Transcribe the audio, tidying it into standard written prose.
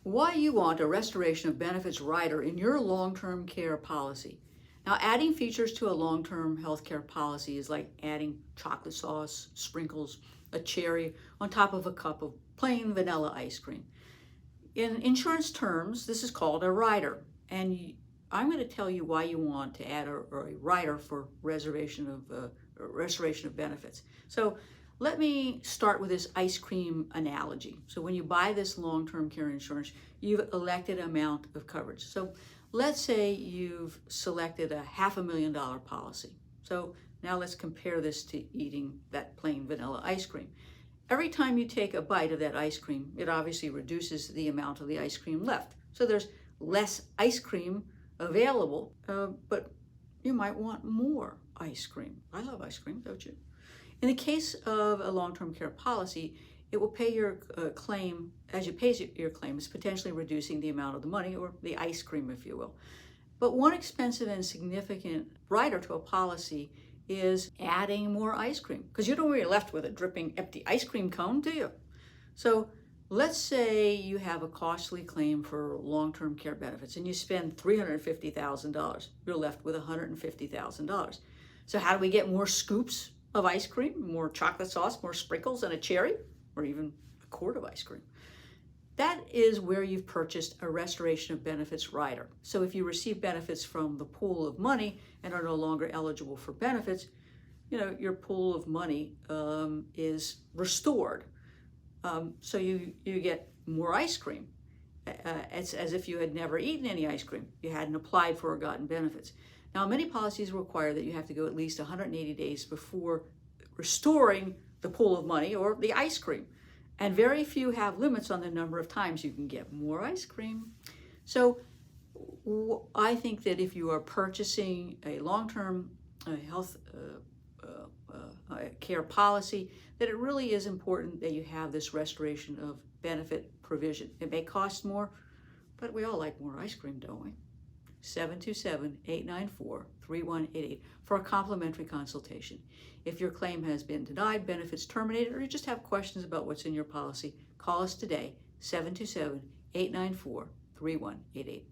Why you want a restoration of benefits rider in your long-term care policy. Now, adding features to a long-term health care policy is like adding chocolate sauce, sprinkles, a cherry on top of a cup of plain vanilla ice cream. In insurance terms, this is called a rider, and I'm going to tell you why you want to add a rider for restoration of benefits. So let me start with this ice cream analogy. So when you buy this long-term care insurance, you've elected an amount of coverage. So let's say you've selected a $500,000 policy. So now let's compare this to eating that plain vanilla ice cream. Every time you take a bite of that ice cream, it obviously reduces the amount of the ice cream left. So there's less ice cream available, but you might want more ice cream. I love ice cream, don't you? In the case of a long-term care policy, it will pay your claim, as you pay your claim, it's potentially reducing the amount of the money, or the ice cream, if you will. But one expensive and significant rider to a policy is adding more ice cream, because you don't really left with a dripping empty ice cream cone, do you? So let's say you have a costly claim for long-term care benefits and you spend $350,000. You're left with $150,000. So how do we get more scoops of ice cream, more chocolate sauce, more sprinkles, and a cherry, or even a quart of ice cream? That is where you've purchased a restoration of benefits rider. So if you receive benefits from the pool of money and are no longer eligible for benefits, your pool of money is restored. So you get more ice cream. It's as if you had never eaten any ice cream. You hadn't applied for or gotten benefits. Now, many policies require that you have to go at least 180 days before restoring the pool of money or the ice cream. And very few have limits on the number of times you can get more ice cream. So I think that if you are purchasing a long-term health care policy, that it really is important that you have this restoration of benefit provision. It may cost more, but we all like more ice cream, don't we? 727-894-3188 for a complimentary consultation. If your claim has been denied, benefits terminated, or you just have questions about what's in your policy, call us today, 727-894-3188.